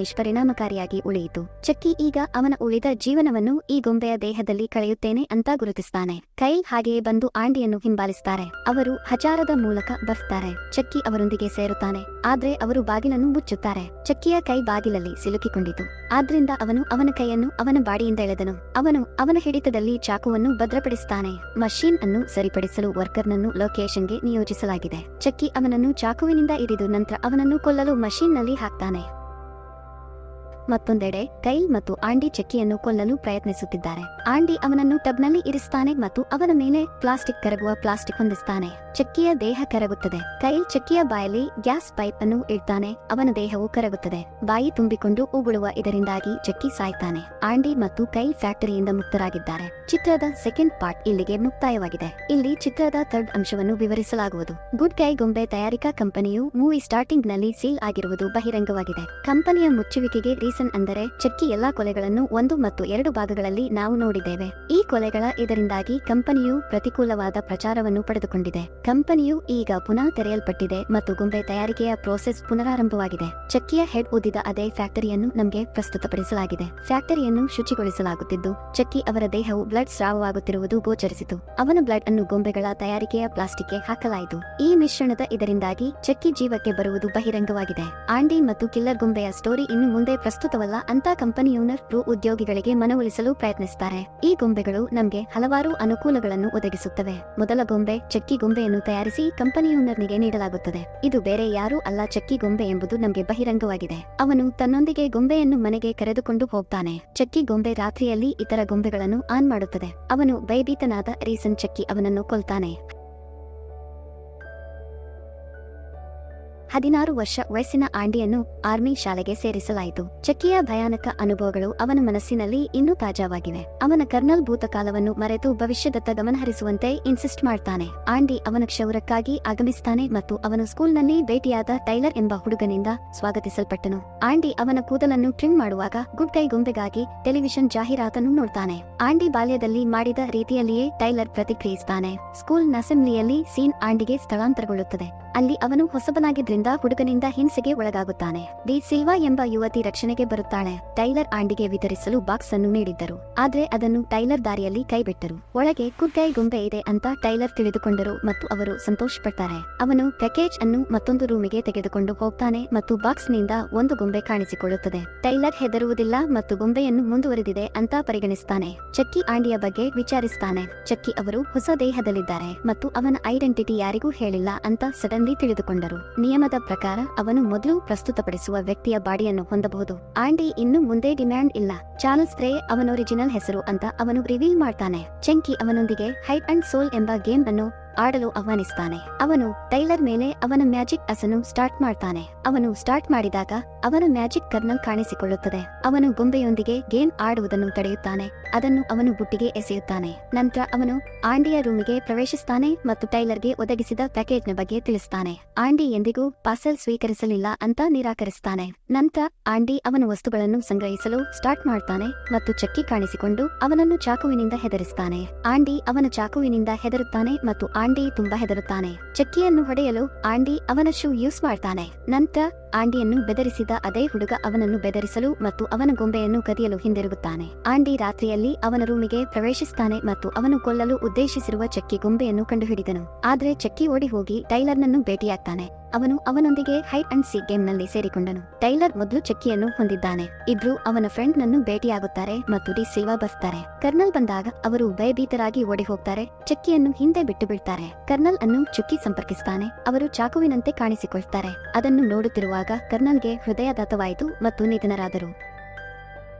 ನಿಷ್ಪರಿಣಾಮಕಾರಿಯಾಗಿ ಉಳಿಯಿತು. ಚಕ್ಕಿ ಈಗ ಅವನ ಉಳಿದ ಜೀವನವನ್ನು ಈ ಗೊಂಬೆಯ ದೇಹದಲ್ಲಿ ಕಳೆಯುತ್ತೇನೆ ಅಂತ ಗುರುತಿಸ್ತಾನೆ. ಕೈಲ್ ಹಾಗೆಯೇ ಬಂದು ಆಂಡಿಯನ್ನು ಹಿಂಬಾಲಿಸ್ತಾರೆ. ಅವರು ಹಜಾರದ ಮೂಲಕ ಬರ್ತಾರೆ. ಚಕ್ಕಿ ಅವರೊಂದಿಗೆ ಸೇರುತ್ತಾನೆ. ಆದ್ರೆ ಅವರು ಬಾಗಿಲನ್ನು ಮುಚ್ಚುತ್ತಾರೆ. ಚಕ್ಕಿಯ ಕೈ ಬಾಗಿಲಲ್ಲಿ ಸಿಲುಕಿಕೊಂಡಿತು. ಆದ್ರಿಂದ ಅವನು ಅವನ ಕೈಯನ್ನು ಅವನ ಬಾಡಿಯಿಂದ ಎಳೆದನು. ಅವನು ಅವನ ಹಿಡಿತದಲ್ಲಿ ಚಾಕುವನ್ನು ಭದ್ರಪಡಿಸುತ್ತಾನೆ. ಮಷೀನ್ ಅನ್ನು ಸರಿಪಡಿಸಲು ವರ್ಕರ್ನನ್ನು ಲೊಕೇಶನ್ಗೆ ನಿಯೋಜಿಸಲಾಗಿದೆ. ಚಕ್ಕಿ ಅವನನ್ನು ಚಾಕುವಿನಿಂದ ಇರಿದು ನಂತರ ಅವನನ್ನು ಕೊಲ್ಲಲು ಮಷೀನ್ ನಲ್ಲಿ ಹಾಕ್ತಾನೆ. ಮತ್ತೊಂದೆಡೆ ಕೈಲ್ ಮತ್ತು ಆಂಡಿ ಚಕ್ಕಿಯನ್ನು ಕೊಲ್ಲಲು ಪ್ರಯತ್ನಿಸುತ್ತಿದ್ದಾರೆ. ಆಂಡಿ ಅವನನ್ನು ಟಬ್ನಲ್ಲಿ ಇರಿಸ್ತಾನೆ ಮತ್ತು ಅವನ ಮೇಲೆ ಪ್ಲಾಸ್ಟಿಕ್ ಕರಗುವ ಪ್ಲಾಸ್ಟಿಕ್ ಹೊಂದಿಸ್ತಾನೆ. ಚಕ್ಕಿಯ ದೇಹ ಕರಗುತ್ತದೆ. ಕೈಲ್ ಚಕ್ಕಿಯ ಬಾಯಲ್ಲಿ ಗ್ಯಾಸ್ ಪೈಪ್ ಅನ್ನು ಇಡ್ತಾನೆ. ಅವನ ದೇಹವು ಕರಗುತ್ತದೆ. ಬಾಯಿ ತುಂಬಿಕೊಂಡು ಉಗುಳುವ ಇದರಿಂದಾಗಿ ಚಕ್ಕಿ ಸಾಯ್ತಾನೆ. ಆಂಡಿ ಮತ್ತು ಕೈಲ್ ಫ್ಯಾಕ್ಟರಿಯಿಂದ ಮುಕ್ತರಾಗಿದ್ದಾರೆ. ಚಿತ್ರದ ಸೆಕೆಂಡ್ ಪಾರ್ಟ್ ಇಲ್ಲಿಗೆ ಮುಕ್ತಾಯವಾಗಿದೆ. ಇಲ್ಲಿ ಚಿತ್ರದ ಥರ್ಡ್ ಅಂಶವನ್ನು ವಿವರಿಸಲಾಗುವುದು. ಗುಡ್ ಗೈ ಗೊಂಬೆ ತಯಾರಿಕಾ ಕಂಪನಿಯು ಮೂವಿ ಸ್ಟಾರ್ಟಿಂಗ್ ನಲ್ಲಿ ಸೀಲ್ ಆಗಿರುವುದು ಬಹಿರಂಗವಾಗಿದೆ. ಕಂಪನಿಯ ಮುಚ್ಚುವಿಕೆಗೆ ರೀಸನ್ ಅಂದರೆ ಚಕ್ಕಿ ಎಲ್ಲಾ ಕೊಲೆಗಳನ್ನು 1 ಮತ್ತು 2 ಭಾಗಗಳಲ್ಲಿ ನಾವು ನೋಡಿದ್ದೇವೆ. ಈ ಕೊಲೆಗಳ ಇದರಿಂದಾಗಿ ಕಂಪನಿಯು ಪ್ರತಿಕೂಲವಾದ ಪ್ರಚಾರವನ್ನು ಪಡೆದುಕೊಂಡಿದೆ. ಕಂಪನಿಯು ಈಗ ಪುನಃ ತೆರೆಯಲ್ಪಟ್ಟಿದೆ ಮತ್ತು ಗೊಂಬೆ ತಯಾರಿಕೆಯ ಪ್ರೋಸೆಸ್ ಪುನರಾರಂಭವಾಗಿದೆ. ಚಕ್ಕಿಯ ಹೆಡ್ ಊದಿದ ಅದೇ ಫ್ಯಾಕ್ಟರಿಯನ್ನು ನಮಗೆ ಪ್ರಸ್ತುತಪಡಿಸಲಾಗಿದೆ. ಫ್ಯಾಕ್ಟರಿಯನ್ನು ಶುಚಿಗೊಳಿಸಲಾಗುತ್ತಿದ್ದು ಚಕ್ಕಿ ಅವರ ದೇಹವು ಬ್ಲಡ್ ಸ್ರಾವವಾಗುತ್ತಿರುವುದು ಗೋಚರಿಸಿತು. ಅವನ ಬ್ಲಡ್ ಅನ್ನು ಗೊಂಬೆಗಳ ತಯಾರಿಕೆಯ ಪ್ಲಾಸ್ಟಿಕ್ಗೆ ಹಾಕಲಾಯಿತು. ಈ ಮಿಶ್ರಣದ ಇದರಿಂದಾಗಿ ಚಕ್ಕಿ ಜೀವಕ್ಕೆ ಬರುವುದು ಬಹಿರಂಗವಾಗಿದೆ. ಆಂಡಿ ಮತ್ತು ಕಿಲ್ಲರ್ ಗೊಂಬೆಯ ಸ್ಟೋರಿ ಇನ್ನು ಮುಂದೆ ಪ್ರಸ್ತುತವಲ್ಲ ಅಂತ ಕಂಪನಿಯೂನರ್ ಉದ್ಯೋಗಿಗಳಿಗೆ ಮನವೊಲಿಸಲು ಪ್ರಯತ್ನಿಸುತ್ತಾರೆ. ಈ ಗೊಂಬೆಗಳು ನಮಗೆ ಹಲವಾರು ಅನುಕೂಲಗಳನ್ನು ಒದಗಿಸುತ್ತವೆ. ಮೊದಲ ಗೊಂಬೆ ಚಕ್ಕಿ ಗೊಂಬೆಯನ್ನು ತಯಾರಿಸಿ ಕಂಪನಿಯೂನರ್ನಿಗೆ ನೀಡಲಾಗುತ್ತದೆ. ಇದು ಬೇರೆ ಯಾರೂ ಅಲ್ಲ, ಚಕ್ಕಿ ಗೊಂಬೆ ಎಂಬುದು ನಮಗೆ ಬಹಿರಂಗವಾಗಿದೆ. ಅವನು ತನ್ನೊಂದಿಗೆ ಗೊಂಬೆಯನ್ನು ಮನೆಗೆ ಕರೆದುಕೊಂಡು ಹೋಗ್ತಾನೆ. ಚಕ್ಕಿ ಗೊಂಬೆ ರಾತ್ರಿಯಲ್ಲಿ ಇತರ ಗೊಂಬೆಗಳನ್ನು ಆನ್ ಮಾಡುತ್ತದೆ. ಅವನು ಭಯಭೀತನಾದ ರೀಸನ್ ಚಕ್ಕಿ ಅವನನ್ನು ಕೊಲ್ತಾನೆ. 16 ವರ್ಷ ವಯಸ್ಸಿನ ಆಂಡಿಯನ್ನು ಆರ್ಮಿ ಶಾಲೆಗೆ ಸೇರಿಸಲಾಯಿತು. ಚಕ್ಕಿಯ ಭಯಾನಕ ಅನುಭವಗಳು ಅವನ ಮನಸ್ಸಿನಲ್ಲಿ ಇನ್ನೂ ತಾಜಾವಾಗಿವೆ. ಅವನ ಕರ್ನಲ್ ಭೂತಕಾಲವನ್ನು ಮರೆತು ಭವಿಷ್ಯದತ್ತ ಗಮನಹರಿಸುವಂತೆ ಇನ್ಸಿಸ್ಟ್ ಮಾಡ್ತಾನೆ. ಆಂಡಿ ಅವನ ಕ್ಷೌರಕ್ಕಾಗಿ ಆಗಮಿಸ್ತಾನೆ ಮತ್ತು ಅವನು ಸ್ಕೂಲ್ನಲ್ಲಿ ಭೇಟಿಯಾದ ಟೈಲರ್ ಎಂಬ ಹುಡುಗನಿಂದ ಸ್ವಾಗತಿಸಲ್ಪಟ್ಟನು. ಆಂಡಿ ಅವನ ಕೂದಲನ್ನು ಟ್ರಿಮ್ ಮಾಡುವಾಗ ಗುಡ್ ಗೈ ಗೊಂಬೆಗಾಗಿ ಟೆಲಿವಿಷನ್ ಜಾಹೀರಾತನ್ನು ನೋಡ್ತಾನೆ. ಆಂಡಿ ಬಾಲ್ಯದಲ್ಲಿ ಮಾಡಿದ ರೀತಿಯಲ್ಲಿಯೇ ಟೈಲರ್ ಪ್ರತಿಕ್ರಿಯಿಸ್ತಾನೆ. ಸ್ಕೂಲ್ ಅಸೆಂಬ್ಲಿಯಲ್ಲಿ ಸೀನ್ ಆಂಡಿಗೆ ಸ್ಥಳಾಂತರಗೊಳ್ಳುತ್ತದೆ. ಅಲ್ಲಿ ಅವನು ಹೊಸಬನಾಗಿದ್ರಿಂದ ಹುಡುಗನಿಂದ ಹಿಂಸೆಗೆ ಒಳಗಾಗುತ್ತಾನೆ. ಡಿ ಸಿಲ್ವಾ ಎಂಬ ಯುವತಿ ರಕ್ಷಣೆಗೆ ಬರುತ್ತಾಳೆ. ಟೈಲರ್ ಆಂಡಿಗೆ ವಿತರಿಸಲು ಬಾಕ್ಸ್ ಅನ್ನು ನೀಡಿದ್ದರು, ಆದ್ರೆ ಅದನ್ನು ಟೈಲರ್ ದಾರಿಯಲ್ಲಿ ಕೈಬಿಟ್ಟರು. ಒಳಗೆ ಗುಡ್ ಗೈ ಗೊಂಬೆ ಇದೆ ಅಂತ ಟೈಲರ್ ತಿಳಿದುಕೊಂಡರು ಮತ್ತು ಅವರು ಸಂತೋಷಪಡ್ತಾರೆ. ಅವನು ಪ್ಯಾಕೇಜ್ ಅನ್ನು ಮತ್ತೊಂದು ರೂಮಿಗೆ ತೆಗೆದುಕೊಂಡು ಹೋಗ್ತಾನೆ ಮತ್ತು ಬಾಕ್ಸ್ ನಿಂದ ಒಂದು ಗೊಂಬೆ ಕಾಣಿಸಿಕೊಳ್ಳುತ್ತದೆ. ಟೈಲರ್ ಹೆದರುವುದಿಲ್ಲ ಮತ್ತು ಗೊಂಬೆಯನ್ನು ಮುಂದುವರೆದಿದೆ ಅಂತ ಪರಿಗಣಿಸ್ತಾನೆ. ಚಕ್ಕಿ ಆಂಡಿಯ ಬಗ್ಗೆ ವಿಚಾರಿಸ್ತಾನೆ. ಚಕ್ಕಿ ಅವರು ಹೊಸ ದೇಹದಲ್ಲಿದ್ದಾರೆ ಮತ್ತು ಅವನ ಐಡೆಂಟಿಟಿ ಯಾರಿಗೂ ಹೇಳಿಲ್ಲ ಅಂತ ಸಡನ್ಲಿ ತಿಳಿದುಕೊಂಡರು. ನಿಯಮದ ಪ್ರಕಾರ ಅವನು ಮೊದಲು ಪ್ರಸ್ತುತಪಡಿಸುವ ವ್ಯಕ್ತಿಯ ಬಾಡಿಯನ್ನು ಹೊಂದಬಹುದು. ಆಂಡಿ ಇನ್ನು ಮುಂದೆ ಡಿಮ್ಯಾಂಡ್ ಇಲ್ಲ. ಚಾರ್ಲ್ಸ್ ರೇ ಅವನ ಒರಿಜಿನಲ್ ಹೆಸರು ಅಂತ ಅವನು ರಿವೀಲ್ ಮಾಡ್ತಾನೆ. ಚಂಕಿ ಅವನೊಂದಿಗೆ ಹೈಡ್ ಅಂಡ್ ಸೋಲ್ ಎಂಬ ಗೇಮ್ ಅನ್ನು ಆಡಲು ಆಹ್ವಾನಿಸ್ತಾನೆ. ಅವನು ಟೈಲರ್ ಮೇಲೆ ಅವನ ಮ್ಯಾಜಿಕ್ ಅಸನ್ನು ಸ್ಟಾರ್ಟ್ ಮಾಡ್ತಾನೆ. ಅವನು ಸ್ಟಾರ್ಟ್ ಮಾಡಿದಾಗ ಅವನ ಮ್ಯಾಜಿಕ್ ಕರ್ನಲ್ ಕಾಣಿಸಿಕೊಳ್ಳುತ್ತದೆ. ಅವನು ಗೊಂಬೆಯೊಂದಿಗೆ ಗೇಮ್ ಆಡುವುದನ್ನು ತಡೆಯುತ್ತಾನೆ. ಅದನ್ನು ಅವನು ಬುಟ್ಟಿಗೆ ಎಸೆಯುತ್ತಾನೆ. ನಂತರ ಅವನು ಆಂಡಿಯ ರೂಮಿಗೆ ಪ್ರವೇಶಿಸ್ತಾನೆ ಮತ್ತು ಟೈಲರ್ಗೆ ಒದಗಿಸಿದ ಪ್ಯಾಕೇಜ್ನ ಬಗ್ಗೆ ತಿಳಿಸ್ತಾನೆ. ಆಂಡಿ ಎಂದಿಗೂ ಪಾರ್ಸೆಲ್ ಸ್ವೀಕರಿಸಲಿಲ್ಲ ಅಂತ ನಿರಾಕರಿಸ್ತಾನೆ. ನಂತರ ಆಂಡಿ ಅವನ ವಸ್ತುಗಳನ್ನು ಸಂಗ್ರಹಿಸಲು ಸ್ಟಾರ್ಟ್ ಮಾಡ್ತಾನೆ ಮತ್ತು ಚಕ್ಕಿ ಕಾಣಿಸಿಕೊಂಡು ಅವನನ್ನು ಚಾಕುವಿನಿಂದ ಹೆದರಿಸ್ತಾನೆ. ಆಂಡಿ ಅವನ ಚಾಕುವಿನಿಂದ ಹೆದರುತ್ತಾನೆ ಮತ್ತು ಆಂಡಿ ತುಂಬಾ ಹೆದರುತ್ತಾನೆ. ಚಕ್ಕಿಯನ್ನು ಹೊಡೆಯಲು ಆಂಡಿ ಅವನ ಶೂ ಯೂಸ್ ಮಾಡ್ತಾನೆ. ನಂತರ ಆಂಡಿಯನ್ನು ಬೆದರಿಸಿದ ಅದೇ ಹುಡುಗ ಅವನನ್ನು ಬೆದರಿಸಲು ಮತ್ತು ಅವನ ಗೊಂಬೆಯನ್ನು ಕದಿಯಲು ಹಿಂದಿರುಗುತ್ತಾನೆ. ಆಂಡಿ ರಾತ್ರಿಯಲ್ಲಿ ಅವನ ರೂಮಿಗೆ ಪ್ರವೇಶಿಸ್ತಾನೆ ಮತ್ತು ಅವನು ಕೊಲ್ಲಲು ಉದ್ದೇಶಿಸಿರುವ ಚಕ್ಕಿ ಗೊಂಬೆಯನ್ನು ಕಂಡುಹಿಡಿದನು. ಆದ್ರೆ ಚಕ್ಕಿ ಓಡಿ ಹೋಗಿ ಟೈಲರ್ನನ್ನು ಭೇಟಿಯಾಗ್ತಾನೆ. ಅವನು ಅವನೊಂದಿಗೆ ಹೈಡ್ ಅಂಡ್ ಸೀಕ್ ಗೇಮ್ ನಲ್ಲಿ ಸೇರಿಕೊಂಡನು. ಟೈಲರ್ ಮೊದಲು ಚಕ್ಕಿಯನ್ನು ಹೊಂದಿದ್ದಾನೆ. ಇಬ್ರು ಅವನ ಫ್ರೆಂಡ್ ನನ್ನು ಭೇಟಿಯಾಗುತ್ತಾರೆ ಮತ್ತು ಡಿ ಸಿಲ್ವಾ ಬರ್ತಾರೆ. ಕರ್ನಲ್ ಬಂದಾಗ ಅವರು ಭಯಭೀತರಾಗಿ ಓಡಿ ಹೋಗ್ತಾರೆ. ಚಕ್ಕಿಯನ್ನು ಹಿಂದೆ ಬಿಟ್ಟು ಬಿಡ್ತಾರೆ. ಕರ್ನಲ್ ಅನ್ನು ಚುಕ್ಕಿ ಸಂಪರ್ಕಿಸ್ತಾನೆ. ಅವರು ಚಾಕುವಿನಂತೆ ಕಾಣಿಸಿಕೊಳ್ತಾರೆ. ಅದನ್ನು ನೋಡುತ್ತಿರುವಾಗ ಕರ್ನಲ್ಗೆ ಹೃದಯಾಘಾತವಾಯಿತು ಮತ್ತು ನಿಧನರಾದರು.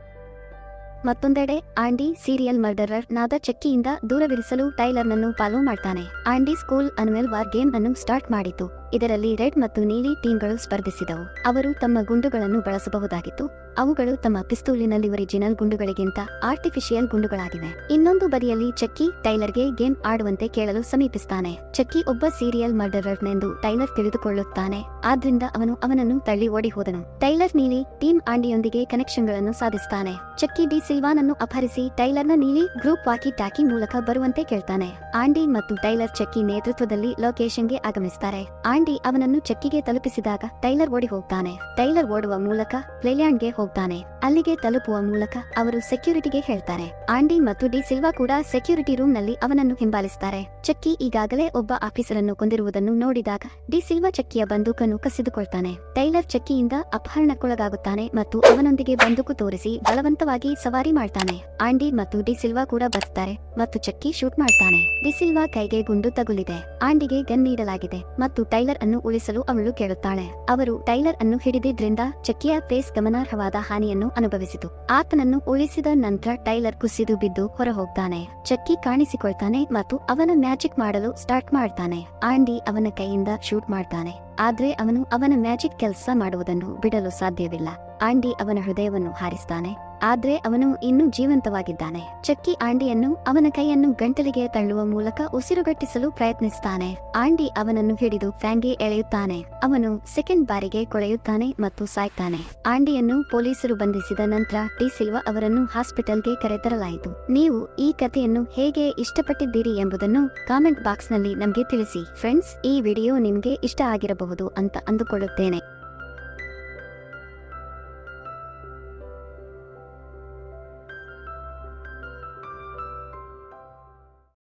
ಮತ್ತೊಂದೆಡೆ ಆಂಡಿ ಸೀರಿಯಲ್ ಮರ್ಡರರ್ ನಾದ ಚಕ್ಕಿಯಿಂದ ದೂರವಿರಿಸಲು ಟೈಲರ್ನನ್ನು ಫಾಲೋ ಮಾಡ್ತಾನೆ. ಆಂಡಿ ಸ್ಕೂಲ್ ಅನ್ವೆಲ್ ವಾರ್ ಗೇಮ್ ಅನ್ನು ಸ್ಟಾರ್ಟ್ ಮಾಡಿತು. ಇದರಲ್ಲಿ ರೆಡ್ ಮತ್ತು ನೀಲಿ ಟೀಮ್ಗಳು ಸ್ಪರ್ಧಿಸಿದವು. ಅವರು ತಮ್ಮ ಗುಂಡುಗಳನ್ನು ಬಳಸಬಹುದಾಗಿತ್ತು. ಅವುಗಳು ತಮ್ಮ ಪಿಸ್ತೂಲಿನಲ್ಲಿ ಒರಿಜಿನಲ್ ಗುಂಡುಗಳಿಗಿಂತ ಆರ್ಟಿಫಿಷಿಯಲ್ ಗುಂಡುಗಳಾಗಿವೆ. ಇನ್ನೊಂದು ಬದಿಯಲ್ಲಿ ಚಕ್ಕಿ ಟೈಲರ್ಗೆ ಗೇಮ್ ಆಡುವಂತೆ ಕೇಳಲು ಸಮೀಪಿಸ್ತಾನೆ. ಚಕ್ಕಿ ಒಬ್ಬ ಸೀರಿಯಲ್ ಮರ್ಡರರ್ನೆಂದು ಟೈಲರ್ ತಿಳಿದುಕೊಳ್ಳುತ್ತಾನೆ. ಆದ್ರಿಂದ ಅವನು ಅವನನ್ನು ತಳ್ಳಿ ಓಡಿ ಹೋದನು. ಟೈಲರ್ ನೀಲಿ ಟೀಮ್ ಆಂಡಿಯೊಂದಿಗೆ ಕನೆಕ್ಷನ್ಗಳನ್ನು ಸಾಧಿಸುತ್ತಾನೆ. ಚಕ್ಕಿ ಡಿ ಸಿಲ್ವಾನನ್ನು ಅಪಹರಿಸಿ ಟೈಲರ್ನ ನೀಲಿ ಗ್ರೂಪ್ ವಾಕಿ ಟಾಕಿ ಮೂಲಕ ಬರುವಂತೆ ಕೇಳ್ತಾನೆ. ಆಂಡಿ ಮತ್ತು ಟೈಲರ್ ಚಕ್ಕಿ ನೇತೃತ್ವದಲ್ಲಿ ಲೊಕೇಶನ್ಗೆ ಆಗಮಿಸುತ್ತಾರೆ. ಆಂಡಿ ಅವನನ್ನು ಚಕ್ಕಿಗೆ ತಲುಪಿಸಿದಾಗ ಟೈಲರ್ ಓಡಿ ಹೋಗ್ತಾನೆ. ಟೈಲರ್ ಓಡುವ ಮೂಲಕ ಪ್ಲೇಲ್ಯಾಂಡ್ಗೆ ಹೋಗ್ತಾನೆ. ಅಲ್ಲಿಗೆ ತಲುಪುವ ಮೂಲಕ ಅವರು ಸೆಕ್ಯೂರಿಟಿಗೆ ಹೇಳ್ತಾರೆ. ಆಂಡಿ ಮತ್ತು ಡಿ ಸಿಲ್ವಾ ಕೂಡ ಸೆಕ್ಯೂರಿಟಿ ರೂಮ್ ನಲ್ಲಿ ಅವನನ್ನು ಹಿಂಬಾಲಿಸುತ್ತಾರೆ. ಚಕ್ಕಿ ಈಗಾಗಲೇ ಒಬ್ಬ ಆಫೀಸರ್ ಅನ್ನು ಕೊಂದಿರುವುದನ್ನು ನೋಡಿದಾಗ ಡಿ ಸಿಲ್ವಾ ಚಕ್ಕಿಯ ಬಂದೂಕನ್ನು ಕಸಿದುಕೊಳ್ತಾನೆ. ಟೈಲರ್ ಚಕ್ಕಿಯಿಂದ ಅಪಹರಣಕ್ಕೊಳಗಾಗುತ್ತಾನೆ ಮತ್ತು ಅವನೊಂದಿಗೆ ಬಂದೂಕು ತೋರಿಸಿ ಬಲವಂತವಾಗಿ ಸವಾರಿ ಮಾಡ್ತಾನೆ. ಆಂಡಿ ಮತ್ತು ಡಿ ಸಿಲ್ವಾ ಕೂಡ ಬರ್ತಾರೆ ಮತ್ತು ಚಕ್ಕಿ ಶೂಟ್ ಮಾಡ್ತಾನೆ. ಡಿ ಸಿಲ್ವಾ ಕೈಗೆ ಗುಂಡು ತಗುಲಿದೆ. ಆಂಡಿಗೆ ಗನ್ ನೀಡಲಾಗಿದೆ ಮತ್ತು ಟೈಲರ್ ಅನ್ನು ಉಳಿಸಲು ಅವಳು ಕೇಳುತ್ತಾಳೆ. ಅವರು ಟೈಲರ್ ಅನ್ನು ಹಿಡಿದಿದ್ರಿಂದ ಚಕ್ಕಿಯ ಫೇಸ್ ಗಮನಾರ್ಹವಾದ ಹಾನಿಯನ್ನು ಅನುಭವಿಸಿತು. ಆತನನ್ನು ಉಳಿಸಿದ ನಂತರ ಟೈಲರ್ ಕುಸಿದು ಬಿದ್ದು ಹೊರ ಹೋಗ್ತಾನೆ. ಚಕ್ಕಿ ಕಾಣಿಸಿಕೊಳ್ತಾನೆ ಮತ್ತು ಅವನ ಮ್ಯಾಜಿಕ್ ಮಾಡಲು ಸ್ಟಾರ್ಟ್ ಮಾಡ್ತಾನೆ. ಆಂಡಿ ಅವನ ಕೈಯಿಂದ ಶೂಟ್ ಮಾಡ್ತಾನೆ. ಆದ್ರೆ ಅವನು ಅವನ ಮ್ಯಾಜಿಕ್ ಕೆಲಸ ಮಾಡುವುದನ್ನು ಬಿಡಲು ಸಾಧ್ಯವಿಲ್ಲ. ಆಂಡಿ ಅವನ ಹೃದಯವನ್ನು ಹಾರಿಸ್ತಾನೆ. ಆದ್ರೆ ಅವನು ಇನ್ನೂ ಜೀವಂತವಾಗಿದ್ದಾನೆ. ಚಕ್ಕಿ ಆಂಡಿಯನ್ನು ಅವನ ಕೈಯನ್ನು ಗಂಟಲಿಗೆ ತಳ್ಳುವ ಮೂಲಕ ಉಸಿರುಗಟ್ಟಿಸಲು ಪ್ರಯತ್ನಿಸುತ್ತಾನೆ. ಆಂಡಿ ಅವನನ್ನು ಹಿಡಿದು ಫ್ಯಾನ್ಗೆ ಎಳೆಯುತ್ತಾನೆ. ಅವನು ಸೆಕೆಂಡ್ ಬಾರಿಗೆ ಕೊಳೆಯುತ್ತಾನೆ ಮತ್ತು ಸಾಯ್ತಾನೆ. ಆಂಡಿಯನ್ನು ಪೊಲೀಸರು ಬಂಧಿಸಿದ ನಂತರ ಡಿ ಸಿಲ್ವಾ ಅವರನ್ನು ಹಾಸ್ಪಿಟಲ್ಗೆ ಕರೆತರಲಾಯಿತು. ನೀವು ಈ ಕಥೆಯನ್ನು ಹೇಗೆ ಇಷ್ಟಪಟ್ಟಿದ್ದೀರಿ ಎಂಬುದನ್ನು ಕಾಮೆಂಟ್ ಬಾಕ್ಸ್ ನಲ್ಲಿ ನಮಗೆ ತಿಳಿಸಿ. ಫ್ರೆಂಡ್ಸ್, ಈ ವಿಡಿಯೋ ನಿಮ್ಗೆ ಇಷ್ಟ ಆಗಿರಬಹುದು ಅಂತ ಅಂದುಕೊಳ್ಳುತ್ತೇನೆ.